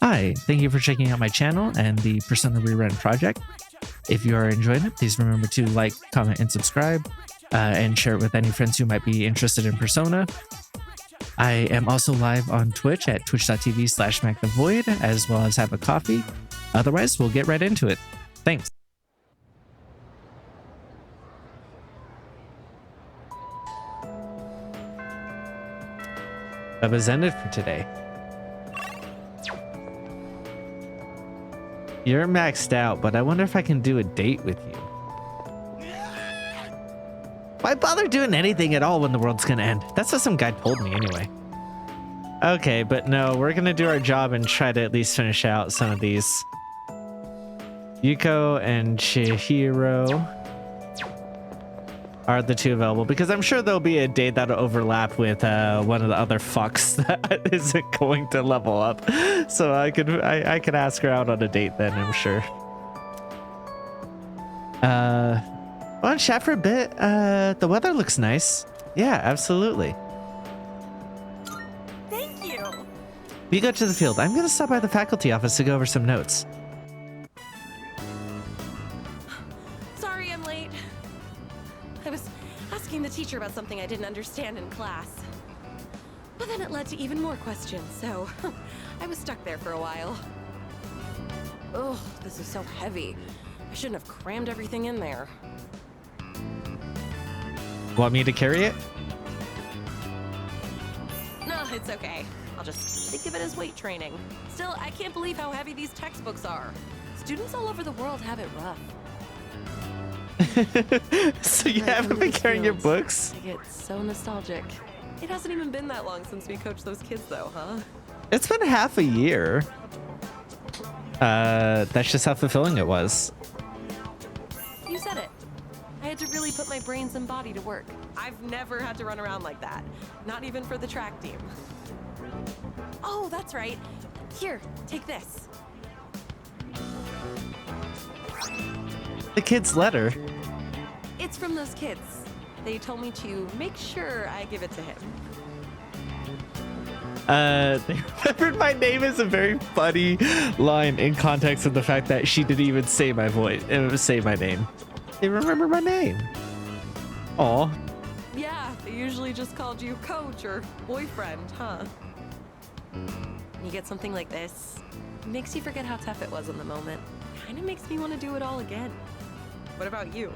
Hi, thank you for checking out my channel and the Persona Rerun project. If you are enjoying it, please remember to like, comment, and subscribe, and share it with any friends who might be interested in Persona. I am also live on Twitch at twitch.tv/MacTheVoid, as well as have a coffee. Otherwise, we'll get right into it. Thanks. That was ended for today. You're maxed out, but I wonder if I can do a date with you. Why bother doing anything at all when the world's gonna end? That's what some guy told me anyway. Okay, but no, we're gonna do our job and try to at least finish out some of these. Yuko and Chihiro are the two available, because I'm sure there'll be a date that'll overlap with one of the other fucks that isn't going to level up. So I could ask her out on a date then, I'm sure. Want to chat for a bit? The weather looks nice. Yeah, absolutely. Thank you. You go to the field. I'm gonna stop by the faculty office to go over some notes. Sorry I'm late. I was asking the teacher about something I didn't understand in class. But then it led to even more questions, so I was stuck there for a while. Oh, this is so heavy. I shouldn't have crammed everything in there. Want me to carry it? No, it's okay. I'll just think of it as weight training. Still, I can't believe how heavy these textbooks are. Students all over the world have it rough. So you haven't been carrying your books? I get so nostalgic. It hasn't even been that long since we coached those kids though, huh? It's been half a year. That's just how fulfilling it was. You said it. I had to really put my brains and body to work. I've never had to run around like that. Not even for the track team. Oh, that's right. Here, take this. The kid's letter. It's from those kids. They told me to make sure I give it to him. They remembered my name is a very funny line in context of the fact that she didn't even say my voice. It was say my name. They remember my name. Aw. Yeah, they usually just called you coach or boyfriend, huh? You get something like this, it makes you forget how tough it was in the moment. Kinda makes me want to do it all again. What about you?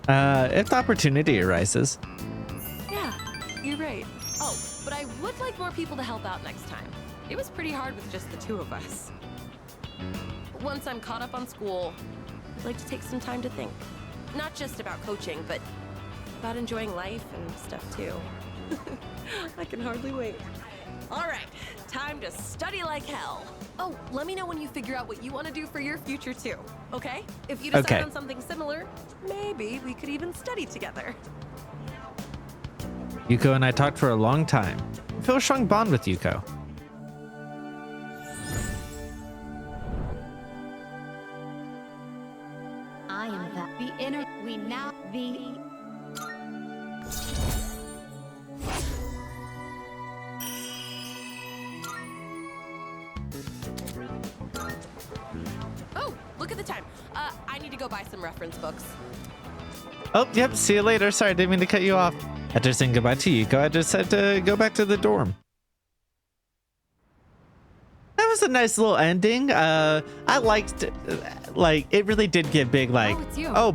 If the opportunity arises. Yeah, you're right. Oh, but I would like more people to help out next time. It was pretty hard with just the two of us. Once I'm caught up on school, I'd like to take some time to think. Not just about coaching, but about enjoying life and stuff too. I can hardly wait. All right, time to study like hell. Oh, let me know when you figure out what you want to do for your future too, okay? If you decide on something similar, maybe we could even study together. Yuko and I talked for a long time. I feel a strong bond with Yuko. I am the inner. We now the. Oh, look at the time. I need to go buy some reference books. Oh, yep. See you later. Sorry, I didn't mean to cut you off. After saying goodbye to Yuko, I just had to go back to the dorm. That was a nice little ending. I liked, like, it really did give big, like,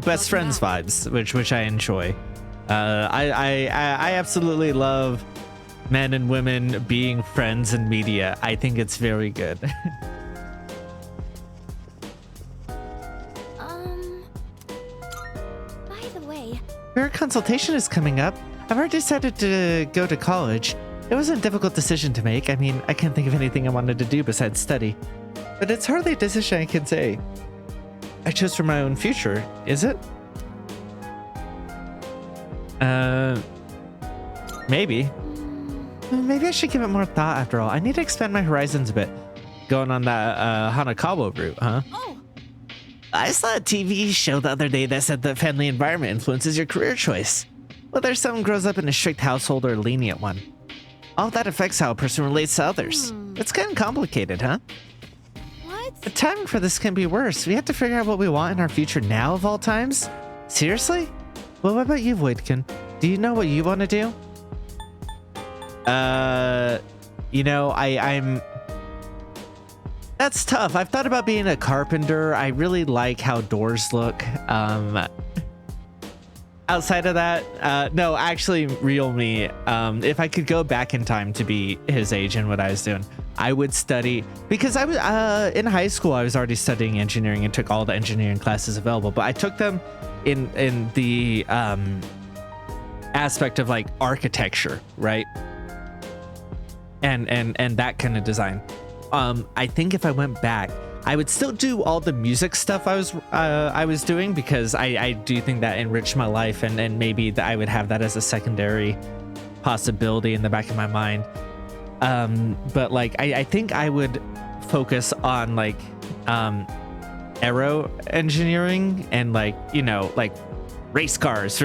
best friends vibes, which I enjoy. I absolutely love men and women being friends in media. I think it's very good. By the way, Your consultation is coming up. I've already decided to go to college. It was a difficult decision to make. I mean, I can't think of anything I wanted to do besides study. But it's hardly a decision I can say I chose for my own future, is it? Maybe. Maybe I should give it more thought after all. I need to expand my horizons a bit. Going on that Hanakawa route, huh? Oh, I saw a TV show the other day that said the family environment influences your career choice. Whether someone grows up in a strict household or a lenient one. All that affects how a person relates to others. It's getting complicated, huh? What? The timing for this can be worse. We have to figure out what we want in our future now of all times? Seriously? Well, what about you, Voidkin? Do you know what you want to do? You know, I'm... That's tough. I've thought about being a carpenter. I really like how doors look. Outside of that, no, actually, real me. If I could go back in time to be his age and what I was doing, I would study, because I was in high school. I was already studying engineering and took all the engineering classes available, but I took them in the aspect of like architecture, right? And that kind of design. I think if I went back, I would still do all the music stuff I was doing, because I do think that enriched my life, and maybe that I would have that as a secondary possibility in the back of my mind. But like I think I would focus on like aero engineering and like, you know, like race cars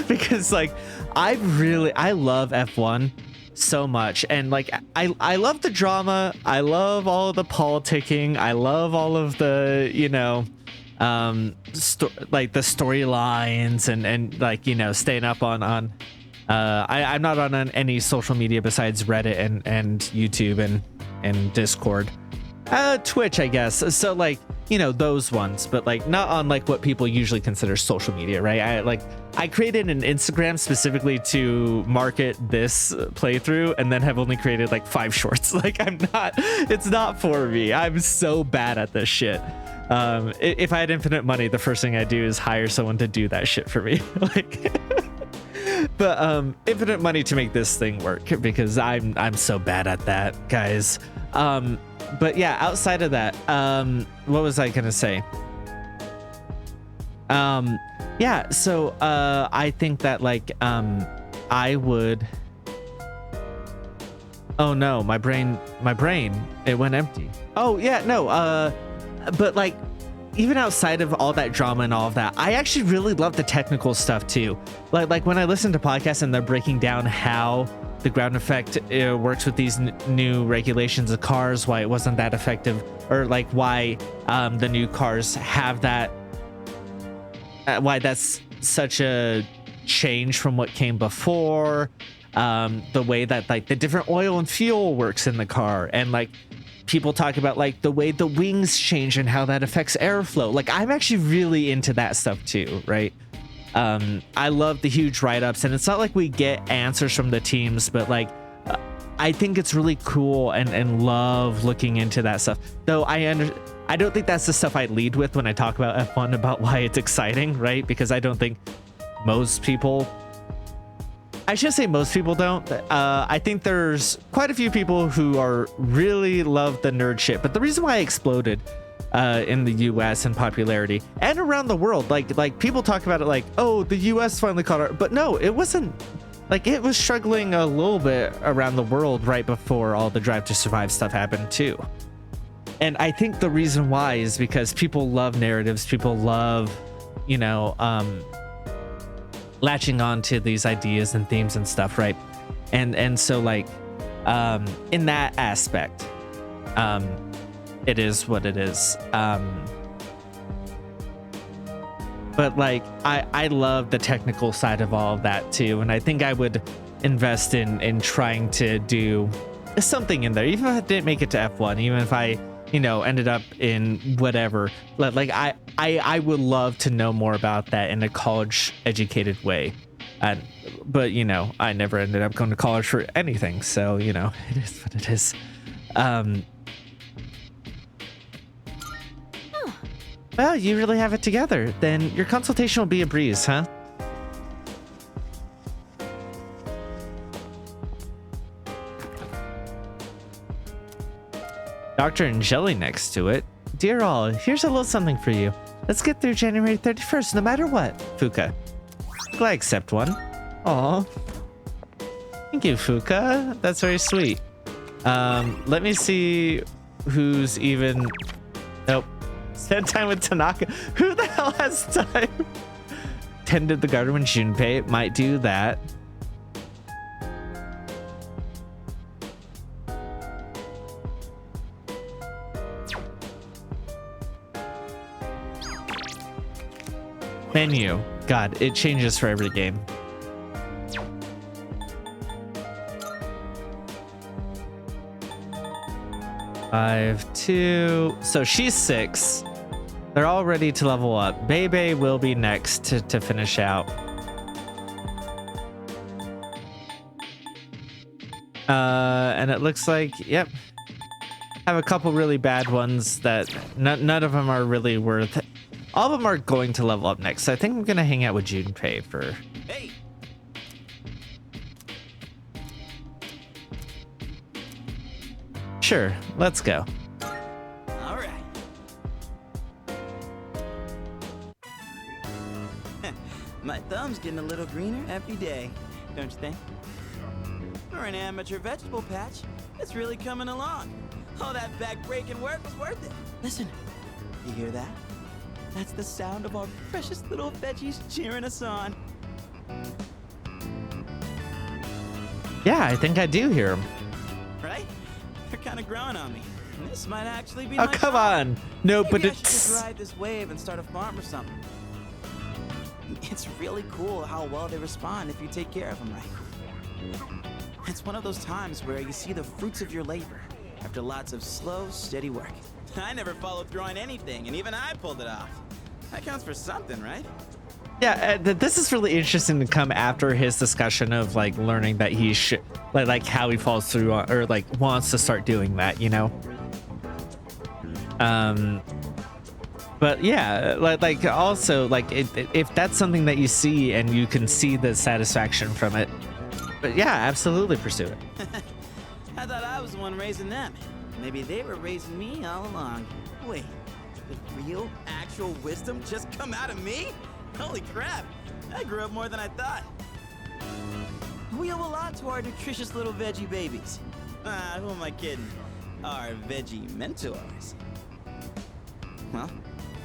because like I love F1 so much, and like I love the drama, I love all of the politicking, I love all of the, you know, like the storylines and like, you know, staying up on I'm not on any social media besides Reddit and YouTube and Discord, Twitch, I guess. So like, you know, those ones, but like not on like what people usually consider social media, right? I created an Instagram specifically to market this playthrough, and then have only created like 5 shorts. Like it's not for me. I'm so bad at this shit. If I had infinite money, the first thing I do is hire someone to do that shit for me. Like, but infinite money to make this thing work, because I'm so bad at that, guys. But yeah, outside of that, what was I gonna say? Yeah, so I think that like I would. Oh no, my brain, it went empty. Oh yeah, no, but like even outside of all that drama and all of that, I actually really love the technical stuff too. Like when I listen to podcasts and they're breaking down how the ground effect works with these new regulations of cars, why it wasn't that effective, or like why the new cars have that, why that's such a change from what came before, the way that like the different oil and fuel works in the car, and like people talk about like the way the wings change and how that affects airflow. Like I'm actually really into that stuff too, right? I love the huge write-ups, and it's not like we get answers from the teams, but like I think it's really cool and love looking into that stuff. Though I don't think that's the stuff I lead with when I talk about F1, about why it's exciting, right? Because I don't think most people, I should say most people don't. I think there's quite a few people who are really love the nerd shit, but the reason why I exploded in the US in popularity and around the world, like people talk about it like, oh, the US finally caught it, but no, it wasn't. Like it was struggling a little bit around the world right before all the Drive to Survive stuff happened too. And I think the reason why is because people love narratives, people love, you know, latching on to these ideas and themes and stuff, right? And so like in that aspect, it is what it is. But like I love the technical side of all of that too, and I think I would invest in trying to do something in there, even if I didn't make it to F1, even if I, you know, ended up in whatever. Like I would love to know more about that in a college educated way. But you know, I never ended up going to college for anything, so you know, it is what it is. Well, you really have it together. Then your consultation will be a breeze, huh? Dr. and Jelly next to it. Dear all, here's a little something for you. Let's get through January 31st, no matter what. Fuka. Will I accept one? Aw. Thank you, Fuka. That's very sweet. Let me see who's even... Nope. Spend time with Tanaka. Who the hell has time? Tended the garden when Junpei might do that. Menu. God, it changes for every game. Five, 2. So she's 6. They're all ready to level up. Bebe will be next to finish out. And it looks like, yep. Have a couple really bad ones that none of them are really worth it. All of them are going to level up next. So I think I'm going to hang out with Junpei for... Hey! Sure, let's go. All right. My thumb's getting a little greener every day, don't you think? For an amateur vegetable patch, it's really coming along. All that back-breaking work was worth it. Listen, you hear that? That's the sound of our precious little veggies cheering us on. Yeah, I think I do hear them. Right? They're kind of growing on me. And this might actually be Oh, my come farm. on. No, Maybe but I should just it's... ride this wave and start a farm or something. It's really cool how well they respond if you take care of them right. It's one of those times where you see the fruits of your labor after lots of slow, steady work. I never followed through on anything, and even I pulled it off. That counts for something, right? Yeah, this is really interesting to come after his discussion of like learning that he should, like how he falls through on, or like wants to start doing that, you know. But yeah, like also like if that's something that you see and you can see the satisfaction from it, but yeah, absolutely pursue it. I thought I was the one raising them. Maybe they were raising me all along. Wait, did real, actual wisdom just come out of me? Holy crap, I grew up more than I thought. We owe a lot to our nutritious little veggie babies. Who am I kidding? Our veggie mentors. Well,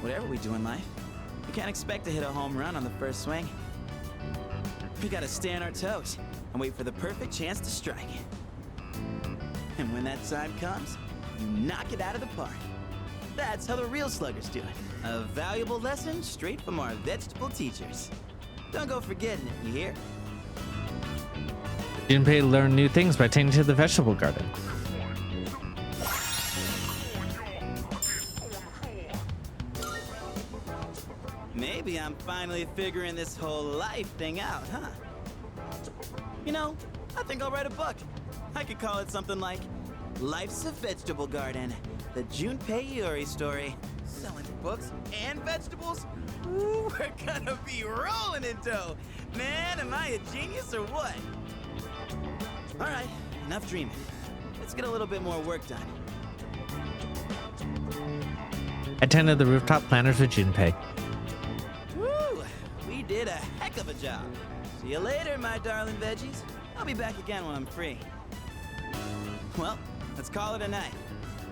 whatever we do in life, we can't expect to hit a home run on the first swing. We gotta stay on our toes and wait for the perfect chance to strike. And when that time comes, you knock it out of the park. That's how the real sluggers do it. A valuable lesson straight from our vegetable teachers. Don't go forgetting it, you hear? Junpei learned new things by tending to the vegetable garden. Maybe I'm finally figuring this whole life thing out, huh? You know, I think I'll write a book. I could call it something like Life's a Vegetable Garden, the Junpei Iori story. Selling books and vegetables? Ooh, we're gonna be rolling in dough. Man, am I a genius or what? All right, enough dreaming. Let's get a little bit more work done. Attended the rooftop planners with Junpei. Woo! We did a heck of a job. See you later, my darling veggies. I'll be back again when I'm free. Well, let's call it a night.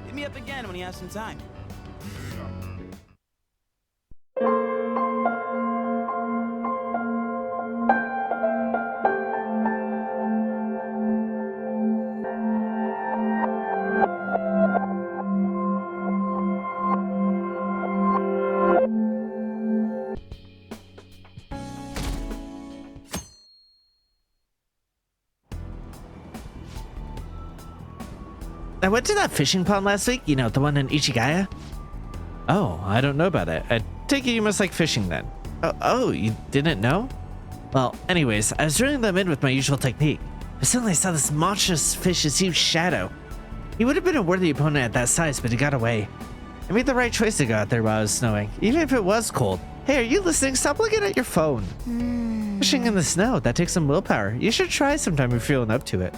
Hit me up again when you have some time. I went to that fishing pond last week, you know, the one in Ichigaya. Oh, I don't know about it. I take it you must like fishing then. Oh, you didn't know? Well, anyways, I was reeling them in with my usual technique, but suddenly I saw this monstrous fish's huge shadow. He would have been a worthy opponent at that size, but he got away. I made the right choice to go out there while it was snowing, even if it was cold. Hey, are you listening? Stop looking at your phone. Fishing in the snow, that takes some willpower. You should try sometime if you're feeling up to it.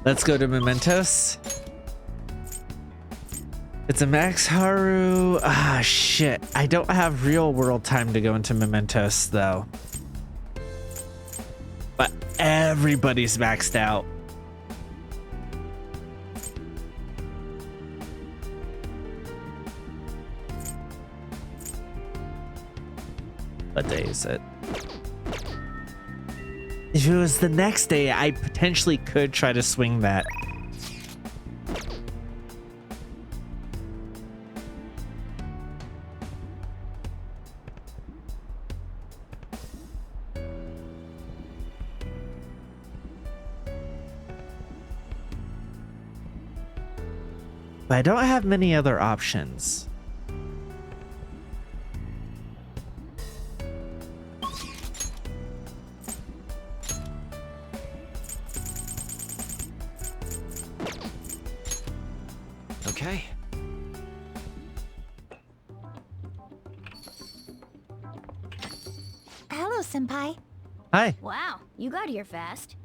Let's go to Mementos. It's a Max Haru. Ah, shit. I don't have real world time to go into Mementos, though. But everybody's maxed out. What day is it? If it was the next day, I potentially could try to swing that. But I don't have many other options. Okay. Hello, Senpai. Hi. Wow, you got here fast.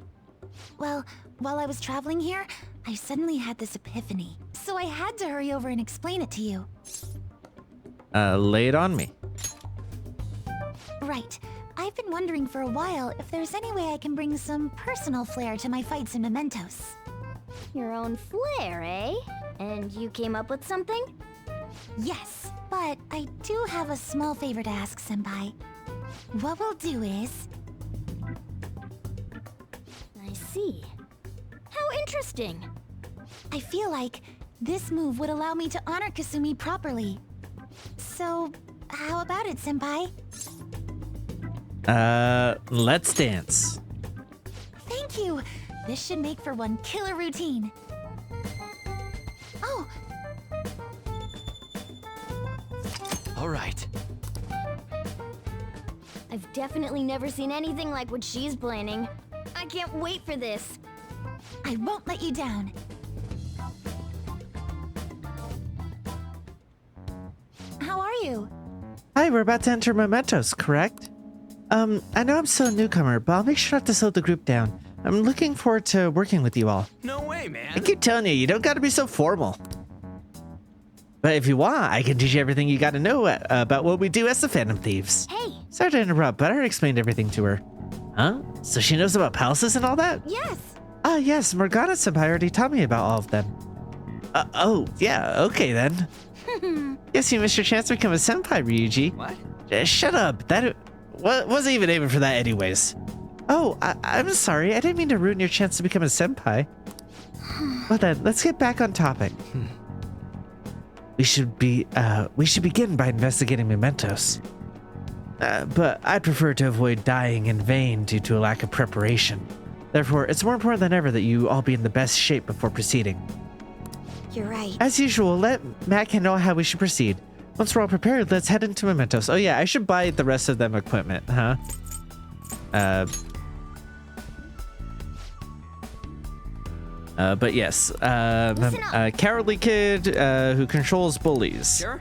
Well, while I was traveling here, I suddenly had this epiphany. So I had to hurry over and explain it to you. Lay it on me. Right. I've been wondering for a while if there's any way I can bring some personal flair to my fights in Mementos. Your own flair, eh? And you came up with something? Yes, but I do have a small favor to ask, Senpai. What we'll do is... I see. How interesting. I feel like this move would allow me to honor Kasumi properly. So, how about it, Senpai? Let's dance. Thank you! This should make for one killer routine. Oh, All right. I've definitely never seen anything like what she's planning. I can't wait for this. I won't let you down. How are you? Hi, we're about to enter Mementos, correct? I know I'm still a newcomer, but I'll make sure not to slow the group down. I'm looking forward to working with you all. No way, man. I keep telling you, you don't gotta be so formal. But if you want, I can teach you everything you gotta know about what we do as the Phantom Thieves. Hey, Sorry to interrupt, but I already explained everything to her. Huh? So she knows about palaces and all that? yes. Ah, yes, Morgana Senpai already taught me about all of them. Oh, yeah, okay then. Guess you missed your chance to become a senpai, Ryuji. What? Shut up. That wasn't even aiming for that anyways. Oh, I'm sorry. I didn't mean to ruin your chance to become a senpai. Well then, let's get back on topic. We should begin by investigating Mementos. But I'd prefer to avoid dying in vain due to a lack of preparation. Therefore, it's more important than ever that you all be in the best shape before proceeding. You're right. As usual, let Matt know how we should proceed. Once we're all prepared, let's head into Mementos. Oh yeah, I should buy the rest of them equipment, huh? But yes, cowardly kid who controls bullies. Sure.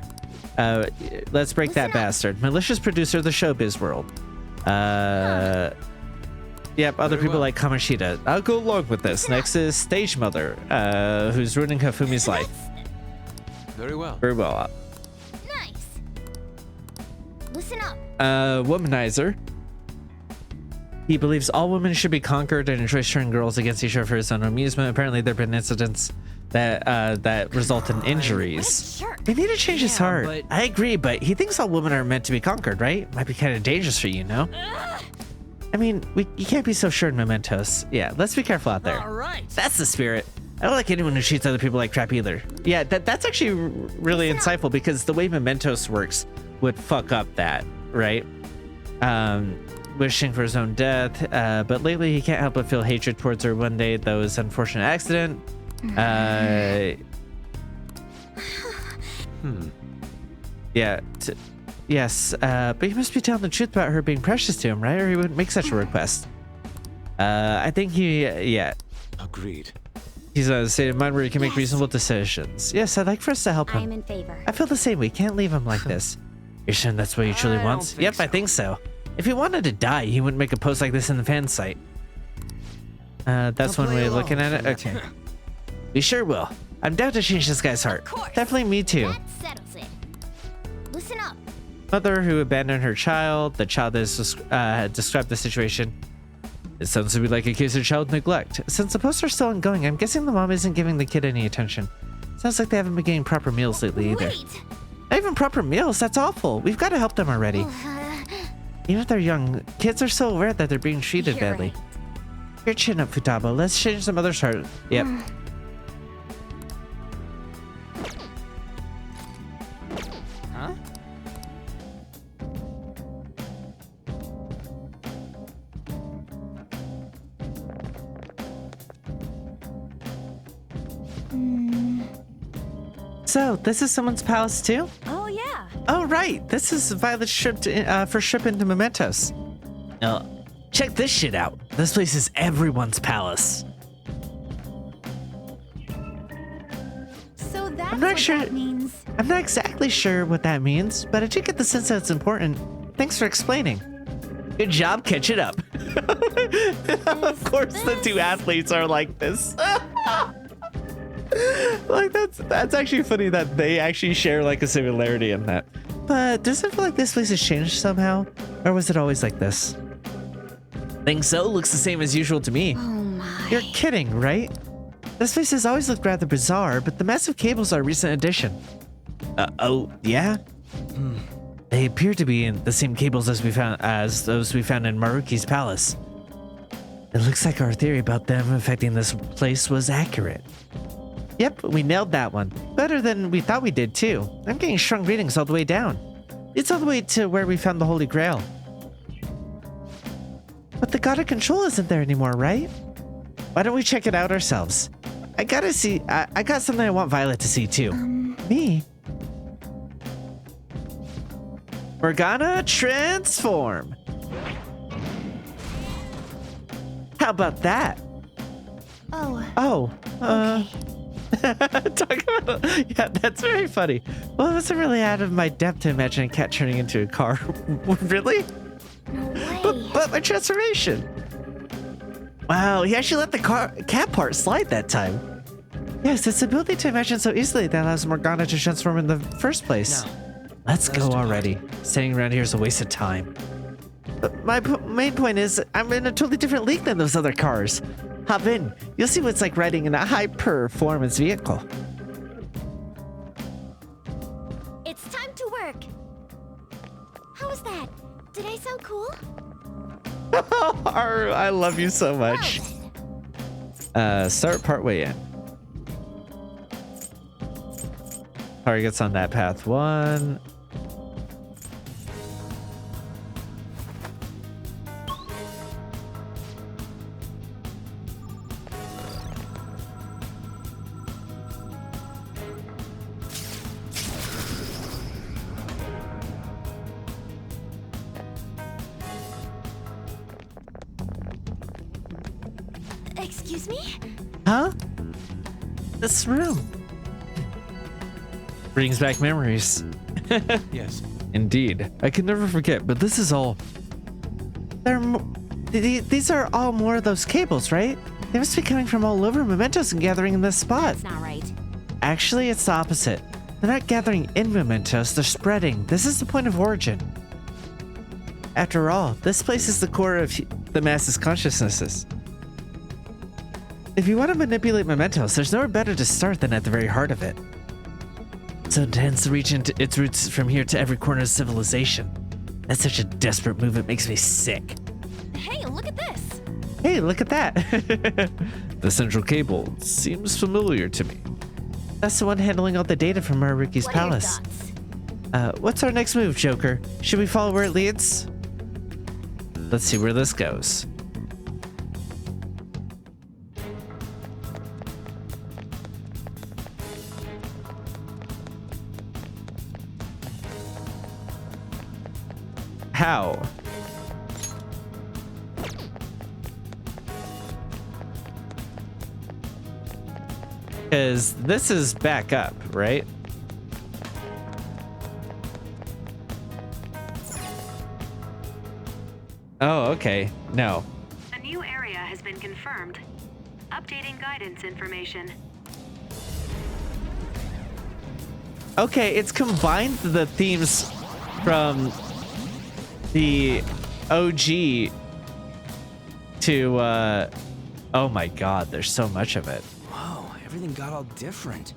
Let's break that bastard. Malicious producer of the showbiz world. Yep, other Very people well. like Kamoshida. I'll go along with this. Next is Stage Mother, who's ruining Kafumi's life. Very well. Very well. Nice. Listen up. Womanizer. He believes all women should be conquered and enjoys turning girls against each other for his own amusement. Apparently, there have been incidents that result in injuries. Jerk. We need to change his Yeah, heart. but- I agree, but he thinks all women are meant to be conquered, right? Might be kind of dangerous for you, no? I mean, you can't be so sure in Mementos. Yeah, let's be careful out there. All right. That's the spirit. I don't like anyone who treats other people like crap either. Yeah, that's actually really insightful because the way Mementos works would fuck up that, right? Wishing for his own death, but lately he can't help but feel hatred towards her. One day, though, his unfortunate accident. Yeah. Yes, but he must be telling the truth about her being precious to him, right? Or he wouldn't make such a request. I think yeah. Agreed. He's on a state of mind where he can make reasonable decisions. Yes, I'd like for us to help him. I'm in favor. I feel the same. We can't leave him like this. You're certain that's what he truly I don't wants? think Yep, I so. think so. If he wanted to die, he wouldn't make a post like this in the fan site. That's I'll one play way of looking at along. it. Okay. We sure will. I'm down to change this guy's heart. course. Definitely me too. That settles it. Listen up. Mother who abandoned her child. The child has described the situation. It sounds to be like a case of child neglect. Since the posts are still ongoing, I'm guessing the mom isn't giving the kid any attention. Sounds like they haven't been getting proper meals lately either. Wait. Not even proper meals, that's awful. We've got to help them already. Even if they're young, kids are so aware that they're being treated You're badly. right. Your chin up, Futaba. Let's change some other chart. Yep. Huh? So, this is someone's palace too? Oh, yeah. Oh, right. This is Violet's ship for ship into Mementos. Check this shit out. This place is everyone's palace. So that's I'm not what sure- that means. I'm not exactly sure what that means, but I do get the sense that it's important. Thanks for explaining. Good job catching up. Of course, the two athletes are like this. Like that's actually funny that they actually share like a similarity in that. But does it feel like this place has changed somehow, or was it always like this? Think so? Looks the same as usual to me. Oh my. You're kidding, right? This place has always looked rather bizarre, but the massive cables are a recent addition. Oh, yeah? They appear to be in the same cables as those we found in Maruki's palace. It looks like our theory about them affecting this place was accurate. Yep, we nailed that one. Better than we thought we did, too. I'm getting strong readings all the way down. It's all the way to where we found the Holy Grail. But the God of Control isn't there anymore, right? Why don't we check it out ourselves? I gotta see. I got something I want Violet to see, too. Me? Morgana, transform! How about that? Oh. Oh, talk about yeah, that's very funny. Well, it wasn't really out of my depth to imagine a cat turning into a car. Really? No way. But my transformation. Wow, he actually let the cat part slide that time. Yes, it's the ability to imagine so easily that allows Morgana to transform in the first place. Now, Let's go already. Staying around here is a waste of time. But my main point is, I'm in a totally different league than those other cars. Hop in. You'll see what it's like riding in a high-performance vehicle. It's time to work. How was that? Did I sound cool? Haru, I love you so much. Start partway in. Targets on that path 1. Excuse me? Huh? This room brings back memories. yes. Indeed. I can never forget, but this is all... These are all more of those cables, right? They must be coming from all over Mementos and gathering in this spot. That's not right. Actually, it's the opposite. They're not gathering in Mementos, they're spreading. This is the point of origin. After all, this place is the core of the masses' consciousnesses. If you want to manipulate Mementos, there's nowhere better to start than at the very heart of it. So intends to reach into its roots from here to every corner of civilization. That's such a desperate move, it makes me sick. Hey, look at this. Hey, look at that. The central cable seems familiar to me. That's the one handling all the data from Maruki's What are your palace. thoughts? What's our next move, Joker? Should we follow where it leads? Let's see where this goes. How? Because this is back up, right? Oh, okay. No. A new area has been confirmed. Updating guidance information. Okay, it's combined the themes from the OG to, oh my god, there's so much of it. Whoa, everything got all different.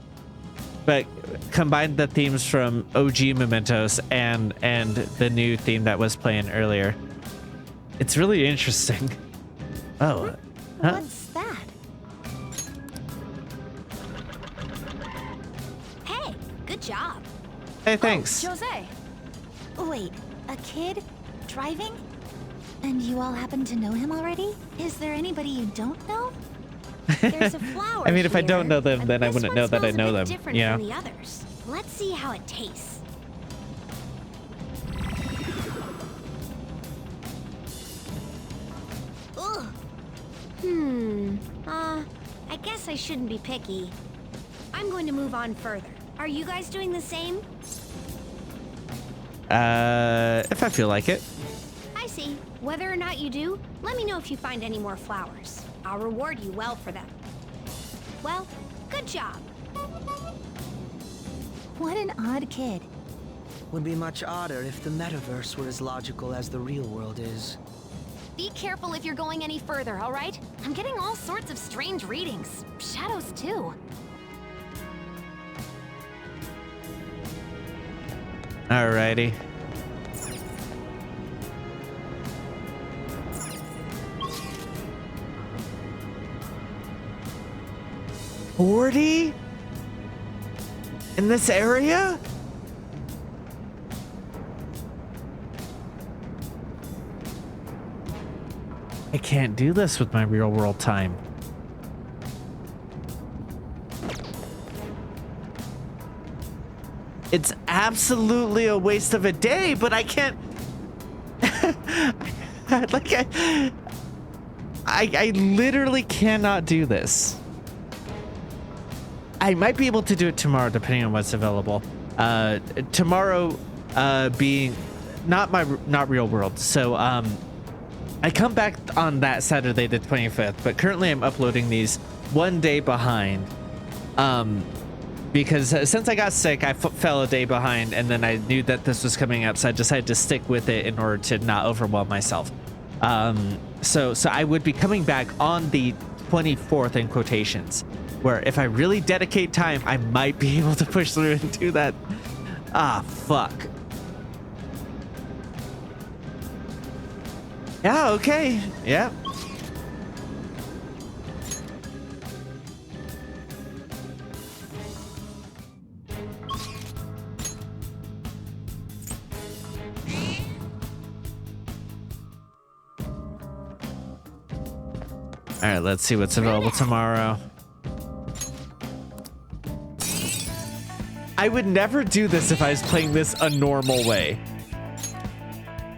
But combined the themes from OG Mementos and the new theme that was playing earlier. It's really interesting. Oh, Huh? What's that? Hey, good job. Hey, thanks. Jose. Wait, a kid? Driving? And you all happen to know him already? Is there anybody you don't know? There's a flower I mean, if I don't here, know them, and then I this wouldn't one know that I smells a know bit them. different Yeah. from the others. Let's see how it tastes. Ugh. I guess I shouldn't be picky. I'm going to move on further. Are you guys doing the same? If I feel like it. I see. Whether or not you do, let me know if you find any more flowers. I'll reward you well for them. Well, good job. What an odd kid. Would be much odder if the metaverse were as logical as the real world is. Be careful if you're going any further, all right? I'm getting all sorts of strange readings. Shadows, too. Alrighty. $40 in this area? I can't do this with my real world time. It's absolutely a waste of a day, but I can't. Like, I literally cannot do this. I might be able to do it tomorrow, depending on what's available. Tomorrow, being not real world. So, I come back on that Saturday, the 25th, but currently I'm uploading these one day behind. Because since I got sick, I fell a day behind, and then I knew that this was coming up, so I decided to stick with it in order to not overwhelm myself. So I would be coming back on the 24th in quotations, where if I really dedicate time, I might be able to push through and do that. Ah, fuck. Yeah, okay. Yeah. All right, let's see what's available tomorrow. I would never do this if I was playing this a normal way.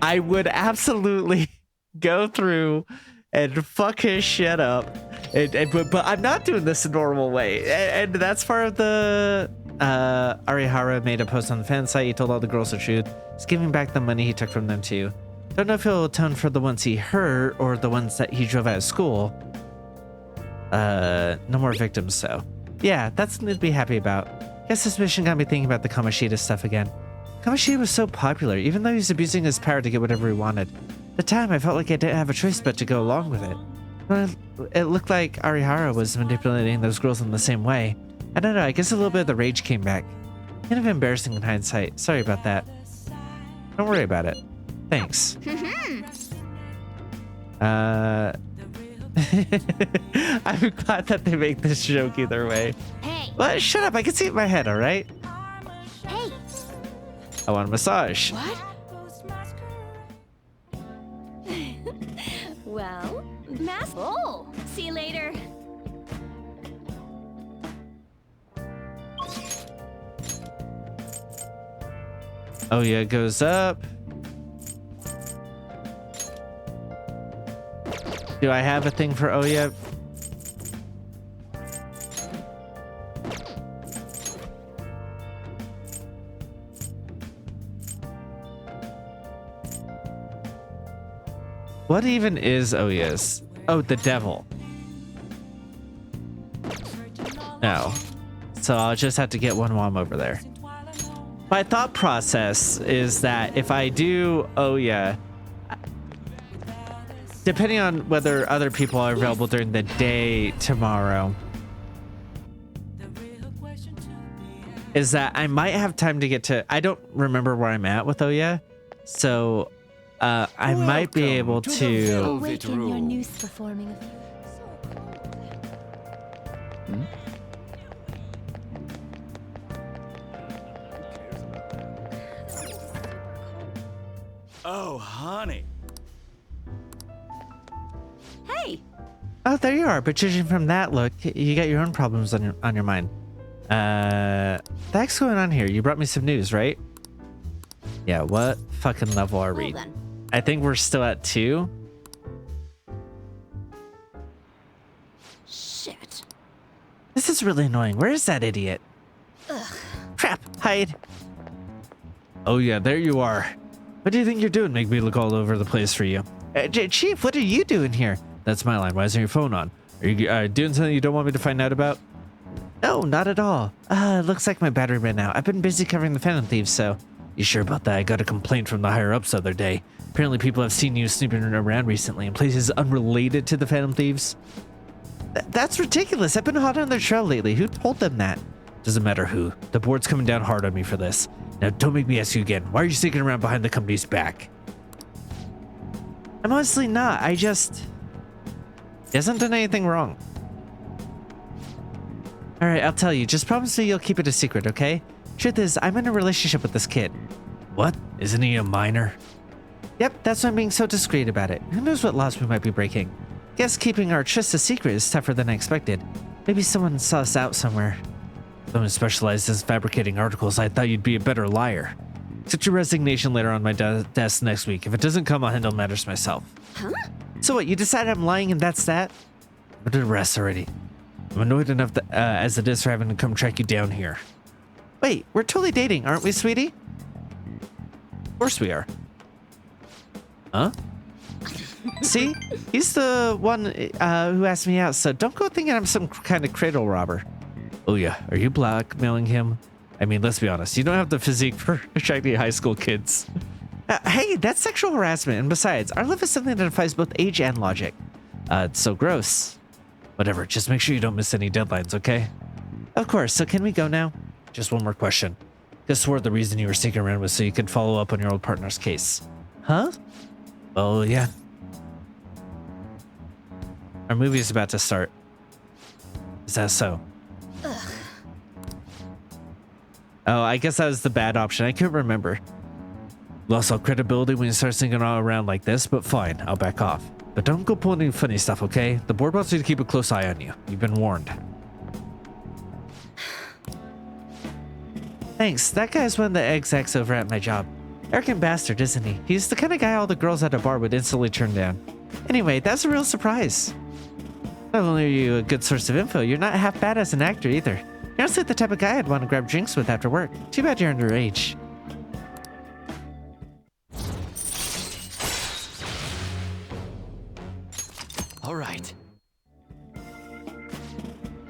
I would absolutely go through and fuck his shit up. But I'm not doing this a normal way. And that's part of the... Arihara made a post on the fan site. He told all the girls the truth. He's giving back the money he took from them too. Don't know if he'll atone for the ones he hurt or the ones that he drove out of school. No more victims, so. Yeah, that's something to be happy about. Guess this mission got me thinking about the Kamoshida stuff again. Kamoshida was so popular, even though he was abusing his power to get whatever he wanted. At the time, I felt like I didn't have a choice but to go along with it. But it looked like Arihara was manipulating those girls in the same way. I don't know, I guess a little bit of the rage came back. Kind of embarrassing in hindsight. Sorry about that. Don't worry about it. Thanks. I'm glad that they make this joke either way. Hey, Well, shut up. I can see it in my head, all right? hey. I want a massage. What? Well, Oh, see you later. Oh, yeah, it goes up. Do I have a thing for Oya? What even is Oya's? Oh, the devil. No. So I'll just have to get one while I'm over there. My thought process is that if I do Oya, depending on whether other people are available during the day tomorrow, is that I might have time to get to... I don't remember where I'm at with Oya, so I might be able to... Velvet Awaken your Room. noose performing. Oh, honey. Hey! Oh, there you are. But judging from that look, you got your own problems on your mind. The heck's going on here? You brought me some news, right? Yeah, what fucking level are we? Well then. I think we're still at 2. Shit. This is really annoying. Where is that idiot? Ugh. Crap, hide. Oh yeah, there you are. What do you think you're doing? Make me look all over the place for you. Chief, what are you doing here? That's my line. Why isn't your phone on? Are you doing something you don't want me to find out about? No, not at all. Looks like my battery ran out. I've been busy covering the Phantom Thieves, so... You sure about that? I got a complaint from the higher-ups the other day. Apparently people have seen you snooping around recently in places unrelated to the Phantom Thieves. That's ridiculous. I've been hot on their trail lately. Who told them that? Doesn't matter who. The board's coming down hard on me for this. Now, don't make me ask you again. Why are you sneaking around behind the company's back? I'm honestly not. I just... He hasn't done anything wrong. Alright, I'll tell you. Just promise me you'll keep it a secret, okay? Truth is, I'm in a relationship with this kid. What? Isn't he a minor? Yep, that's why I'm being so discreet about it. Who knows what laws we might be breaking? Guess keeping our tryst a secret is tougher than I expected. Maybe someone saw us out somewhere. Someone specialized in fabricating articles. I thought you'd be a better liar. Accept your resignation later on my desk next week. If it doesn't come, I'll handle matters myself. Huh? So what, you decided I'm lying and that's that? I did rest already. I'm annoyed enough as it is for having to come track you down here. Wait, we're totally dating, aren't we, sweetie? Of course we are. Huh? See? He's the one who asked me out, so don't go thinking I'm some kind of cradle robber. Oh yeah, are you blackmailing him? I mean, let's be honest, you don't have the physique for attracting high school kids. Hey, that's sexual harassment, and besides, our love is something that defies both age and logic. It's so gross. Whatever, just make sure you don't miss any deadlines, okay? Of course, so can we go now? Just one more question. Could swore the reason you were sneaking around was so you could follow up on your old partner's case. Huh? Well, yeah. Our movie is about to start. Is that so? Ugh. Oh, I guess that was the bad option. I couldn't remember. Lost all credibility when you start sneaking all around like this, but fine, I'll back off. But don't go pulling any funny stuff, okay? The board wants you to keep a close eye on you. You've been warned. Thanks. That guy's one of the execs over at my job. Arrogant bastard, isn't he? He's the kind of guy all the girls at a bar would instantly turn down. Anyway, that's a real surprise. Not only are you a good source of info, you're not half bad as an actor either. You're honestly the type of guy I'd want to grab drinks with after work. Too bad you're underage. All right.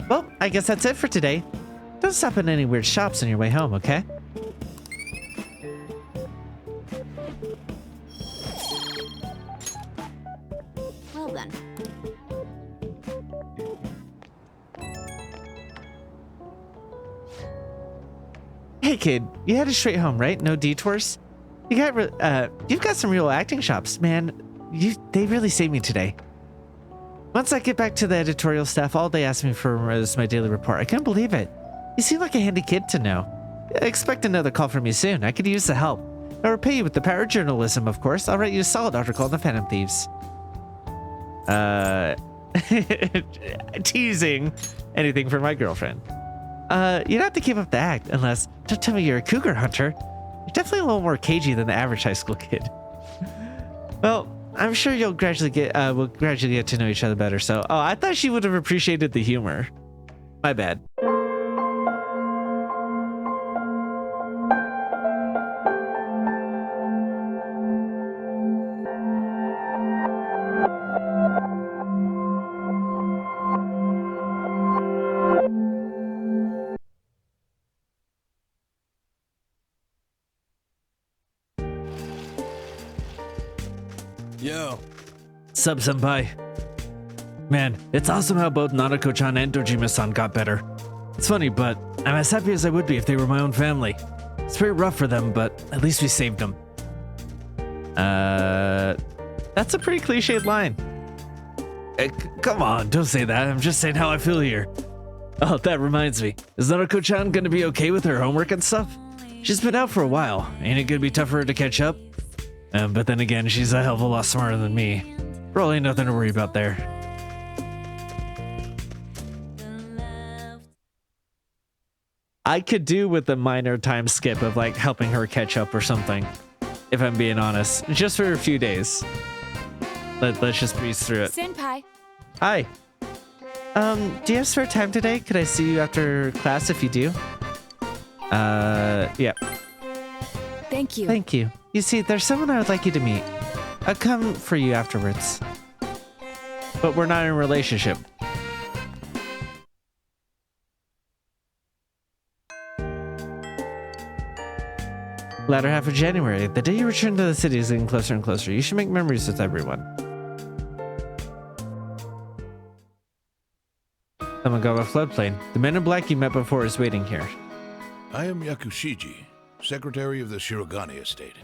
Well, I guess that's it for today. Don't stop at any weird shops on your way home, okay? Well then. Hey kid, you headed straight home, right? No detours? You've got some real acting chops, man. They really saved me today. Once I get back to the editorial staff, all they asked me for was my daily report. I couldn't believe it. You seem like a handy kid to know. Expect another call from you soon. I could use the help. I'll repay you with the power of journalism, of course. I'll write you a solid article on the Phantom Thieves. Teasing anything for my girlfriend. You don't have to keep up the act unless... Don't tell me you're a cougar hunter. You're definitely a little more cagey than the average high school kid. Well, I'm sure we'll gradually get to know each other better. So, oh, I thought she would have appreciated the humor. My bad. Yo. Sup, senpai. Man, it's awesome how both Nanako-chan and Dojima-san got better. It's funny, but I'm as happy as I would be if they were my own family. It's pretty rough for them, but at least we saved them. That's a pretty cliched line. Come on, don't say that. I'm just saying how I feel here. Oh, that reminds me. Is Nanako-chan gonna be okay with her homework and stuff? She's been out for a while. Ain't it gonna be tough for her to catch up? But then again, she's a hell of a lot smarter than me. Probably nothing to worry about there. I could do with a minor time skip of like helping her catch up or something, if I'm being honest, just for a few days. Let's just breeze through it. Senpai. Hi. Do you have spare time today? Could I see you after class if you do? Yeah. Thank you. Thank you. You see, there's someone I would like you to meet. I'll come for you afterwards. But we're not in a relationship. Latter half of January. The day you return to the city is getting closer and closer. You should make memories with everyone. Tamagawa floodplain. The man in black you met before is waiting here. I am Yakushiji, secretary of the Shirogane estate.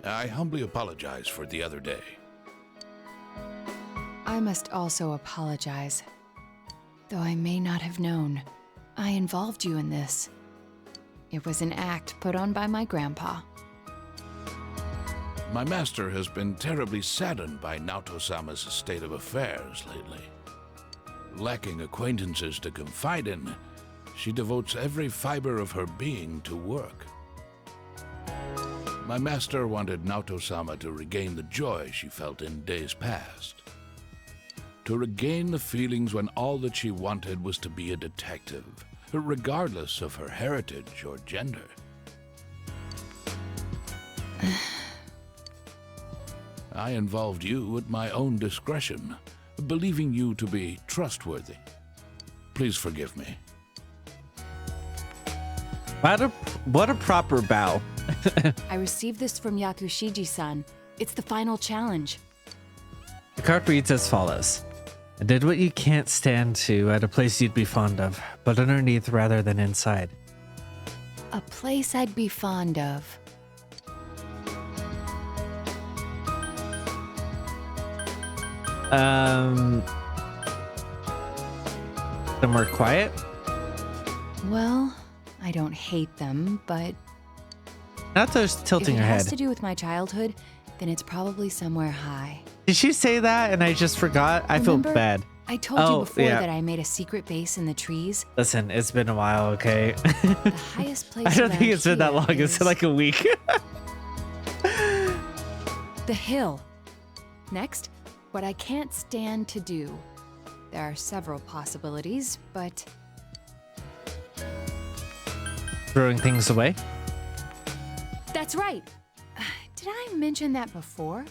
I humbly apologize for the other day. I must also apologize. Though I may not have known, I involved you in this. It was an act put on by my grandpa. My master has been terribly saddened by Naoto-sama's state of affairs lately. Lacking acquaintances to confide in, she devotes every fiber of her being to work. My master wanted Naoto-sama to regain the joy she felt in days past. To regain the feelings when all that she wanted was to be a detective, regardless of her heritage or gender. I involved you at my own discretion, believing you to be trustworthy. Please forgive me. What a proper bow. I received this from Yakushiji-san. It's the final challenge. The card reads as follows. I did what you can't stand to at a place you'd be fond of, but underneath rather than inside. A place I'd be fond of. Somewhere quiet? Well, I don't hate them, but Nato's tilting her if it has head. to do with my childhood, then it's probably somewhere high. Did she say that and I just forgot? I feel Remember? bad. I told you before yeah. that I made a secret base in the trees. Listen, it's been a while, okay? The highest place I don't think around it's been that here long. It's been is like a week. the hill. Next, what I can't stand to do. There are several possibilities, but Throwing things away? that's right. Did I mention that before?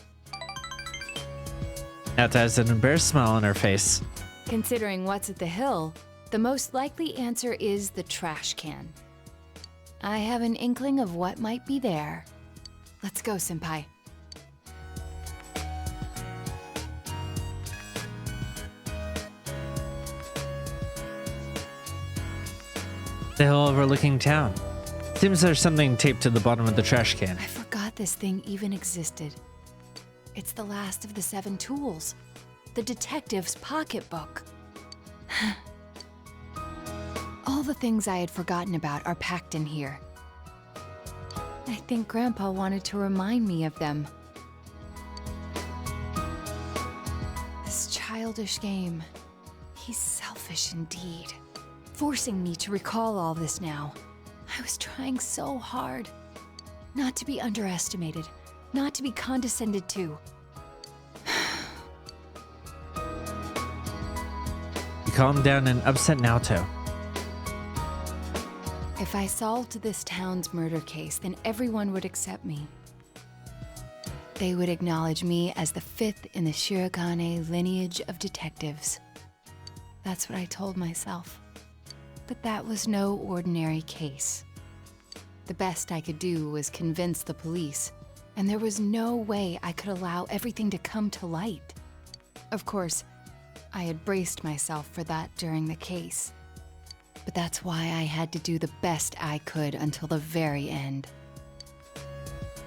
Nata has an embarrassed smile on her face. Considering what's at the hill, the most likely answer is the trash can. I have an inkling of what might be there. Let's go, Senpai. The hill overlooking town. Seems there's something taped to the bottom of the trash can. I forgot this thing even existed. It's the last of the 7 tools. The detective's pocketbook. All the things I had forgotten about are packed in here. I think Grandpa wanted to remind me of them. This childish game. He's selfish indeed. Forcing me to recall all this now. I was trying so hard. Not to be underestimated. Not to be condescended to. You calm down and upset Naoto. If I solved this town's murder case, then everyone would accept me. They would acknowledge me as the 5th in the Shirogane lineage of detectives. That's what I told myself. But that was no ordinary case. The best I could do was convince the police, and there was no way I could allow everything to come to light. Of course, I had braced myself for that during the case. But that's why I had to do the best I could until the very end.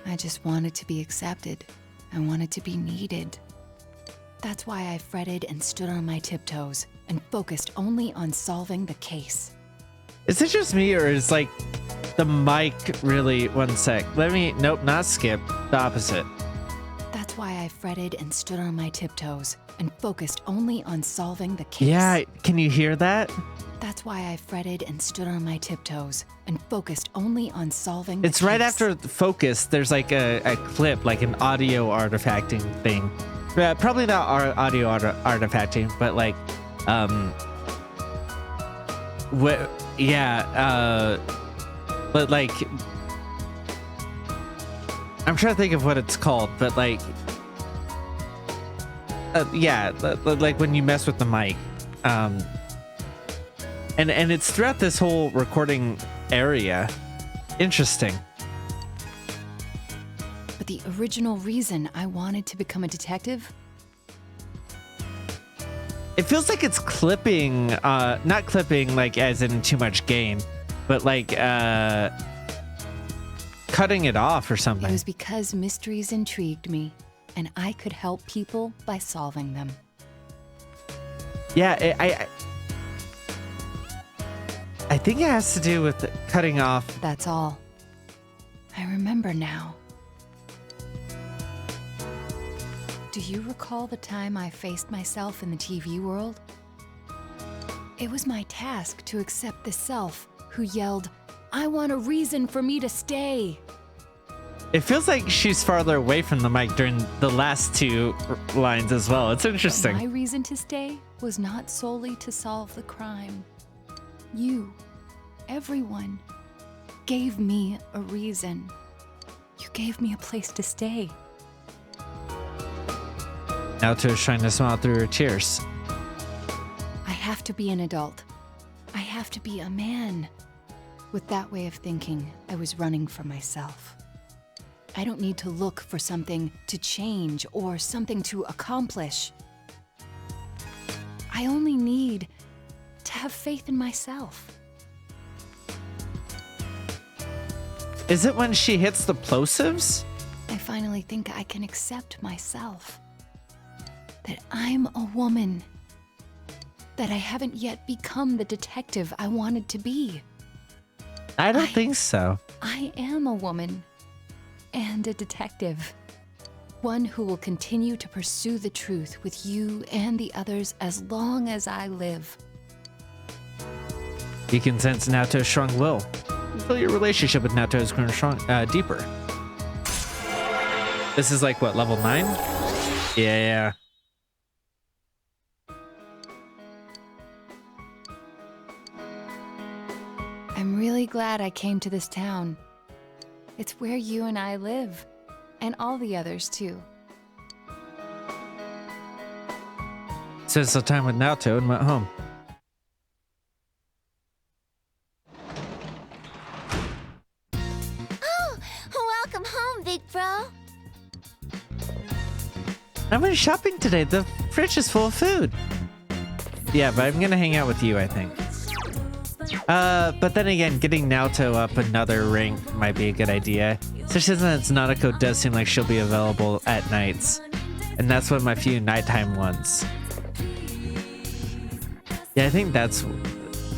I just wanted to be accepted. I wanted to be needed. That's why I fretted and stood on my tiptoes and focused only on solving the case. Is it just me or is like the mic really... One sec. Let me... Nope, not skip. The opposite. That's why I fretted and stood on my tiptoes and focused only on solving the case. Yeah, can you hear that? That's why I fretted and stood on my tiptoes and focused only on solving the It's right case. after the focus. There's like a clip, like an audio artifacting thing. Probably not audio artifacting, but like, but like, I'm trying to think of what it's called, but like, like when you mess with the mic, and it's throughout this whole recording area. Interesting. But the original reason I wanted to become a detective? It feels like it's clipping, not clipping like as in too much gain, but like cutting it off or something. It was because mysteries intrigued me, and I could help people by solving them. Yeah, I think it has to do with cutting off. That's all. I remember now. Do you recall the time I faced myself in the TV world? It was my task to accept the self who yelled, "I want a reason for me to stay." It feels like she's farther away from the mic during the last two lines as well. It's interesting. My reason to stay was not solely to solve the crime. You, everyone, gave me a reason. You gave me a place to stay. Naoto is trying to smile through her tears. I have to be an adult. I have to be a man. With that way of thinking, I was running from myself. I don't need to look for something to change or something to accomplish. I only need to have faith in myself. Is it when she hits the plosives? I finally think I can accept myself. That I'm a woman. That I haven't yet become the detective I wanted to be. I don't think so. I am a woman. And a detective. One who will continue to pursue the truth with you and the others as long as I live. You can sense Naoto's strong will. You feel your relationship with Naoto has grown deeper. This is like, what, level 9? Yeah. I'm really glad I came to this town. It's where you and I live, and all the others too. Spent some time with Naoto and went home. Oh, welcome home, big bro. I went shopping today. The fridge is full of food. Yeah, but I'm gonna hang out with you, I think. But then again, getting Naoto up another rank might be a good idea. Especially since Nanako does seem like she'll be available at nights. And that's one of my few nighttime ones. Yeah, I think that's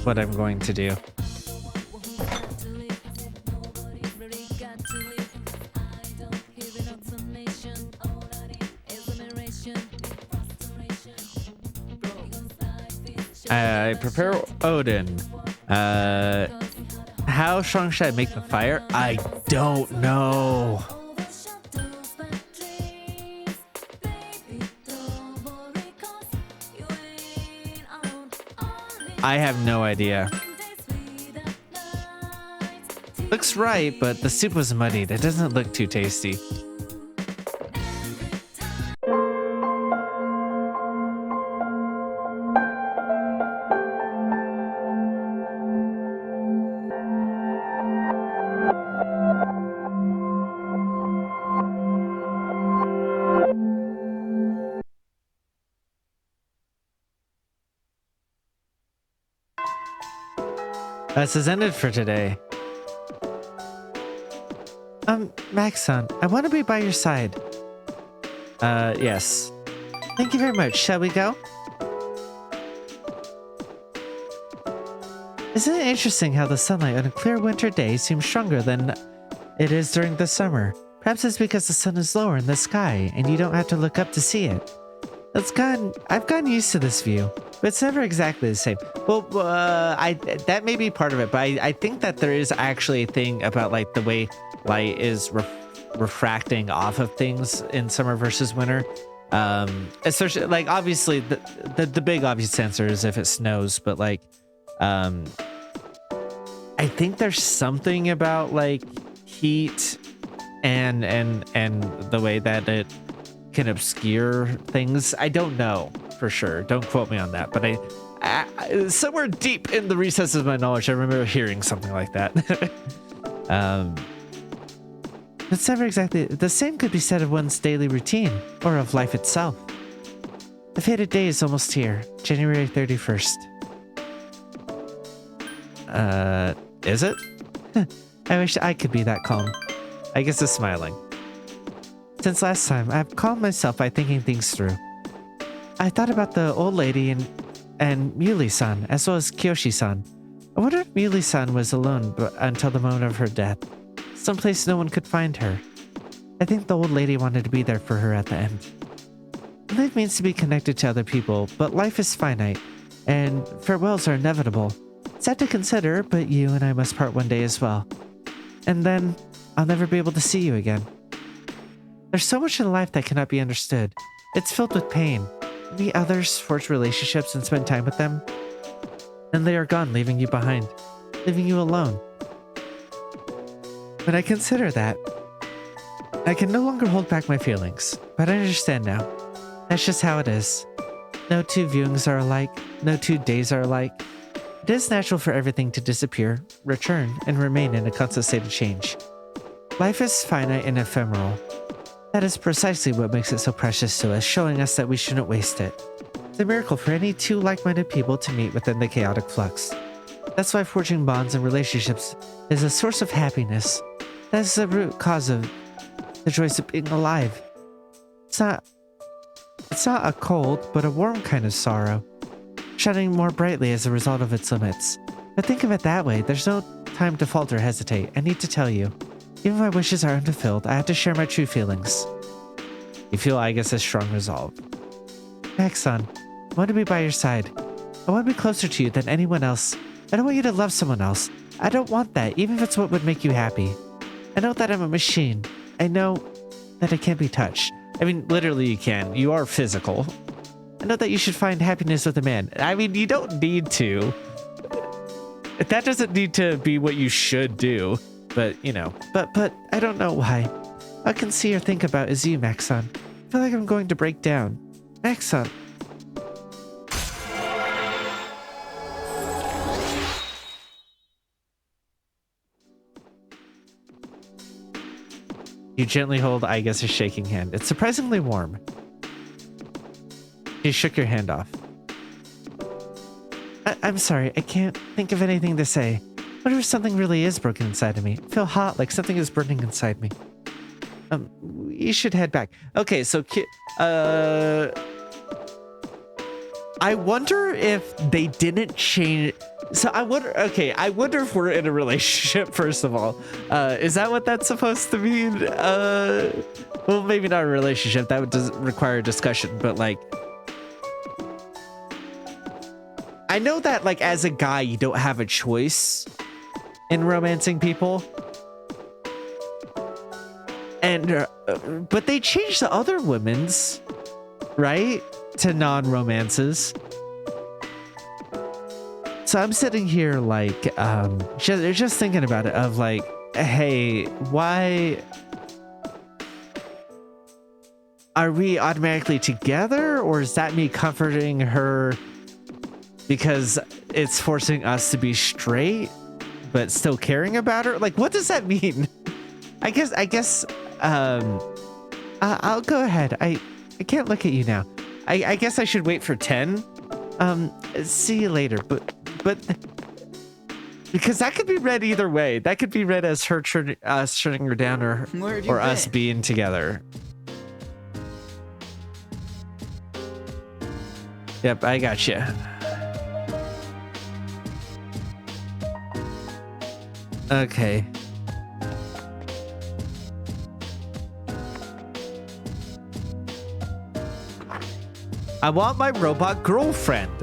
what I'm going to do. I prepare Odin. How strong should I make the fire? I don't know. I have no idea. Looks right, but the soup was muddied. It doesn't look too tasty. This has ended for today. Max-san, I want to be by your side. Yes. Thank you very much. Shall we go? Isn't it interesting how the sunlight on a clear winter day seems stronger than it is during the summer? Perhaps it's because the sun is lower in the sky and you don't have to look up to see it. I've gotten used to this view, but it's never exactly the same. Well, that may be part of it, but I think that there is actually a thing about like the way light is refracting off of things in summer versus winter. Especially like obviously the big obvious answer is if it snows, but like I think there's something about like heat and the way that it can obscure things. I don't know for sure. Don't quote me on that, but I somewhere deep in the recesses of my knowledge, I remember hearing something like that. It's never exactly the same could be said of one's daily routine or of life itself. The fated day is almost here, January 31st. Is it? I wish I could be that calm. I guess it's smiling. Since last time, I've calmed myself by thinking things through. I thought about the old lady and Muley-san, as well as Kyoshi-san. I wonder if Muley-san was alone until the moment of her death. Someplace no one could find her. I think the old lady wanted to be there for her at the end. Life means to be connected to other people, but life is finite, and farewells are inevitable. Sad to consider, but you and I must part one day as well. And then, I'll never be able to see you again. There's so much in life that cannot be understood. It's filled with pain. Meet others, forge relationships, and spend time with them. Then they are gone, leaving you behind. Leaving you alone. When I consider that, I can no longer hold back my feelings. But I understand now. That's just how it is. No two viewings are alike. No 2 days are alike. It is natural for everything to disappear, return, and remain in a constant state of change. Life is finite and ephemeral. That is precisely what makes it so precious to us, showing us that we shouldn't waste it. It's a miracle for any two like-minded people to meet within the chaotic flux. That's why forging bonds and relationships is a source of happiness. That is the root cause of the joys of being alive. It's not a cold, but a warm kind of sorrow, shining more brightly as a result of its limits. But think of it that way, there's no time to falter or hesitate. I need to tell you. Even if my wishes are unfulfilled, I have to share my true feelings. You feel, I guess, a strong resolve. Max-san, I want to be by your side. I want to be closer to you than anyone else. I don't want you to love someone else. I don't want that, even if it's what would make you happy. I know that I'm a machine. I know that I can't be touched. I mean, literally you can. You are physical. I know that you should find happiness with a man. I mean, you don't need to. That doesn't need to be what you should do. But, you know, but I don't know why. All I can see or think about is you, Max-san. I feel like I'm going to break down. Max-san. You gently hold, I guess, a shaking hand. It's surprisingly warm. You shook your hand off. I'm sorry, I can't think of anything to say. What if something really is broken inside of me? I feel hot, like something is burning inside me. You should head back. Okay, so I wonder if they didn't change. So I wonder if we're in a relationship, first of all. Is that what that's supposed to mean? Well, maybe not a relationship. That would require a discussion, but like, I know that like as a guy, you don't have a choice in romancing people. And, but they changed the other women's, right? To non-romances. So I'm sitting here like, just thinking about it of like, hey, why are we automatically together? Or is that me comforting her because it's forcing us to be straight, but still caring about her? Like, what does that mean? I guess, I'll go ahead. I can't look at you now. I guess I should wait for 10. See you later, but because that could be read either way. That could be read as her us turning her down or us being together. Yep, I got you. Okay. I want my robot girlfriend.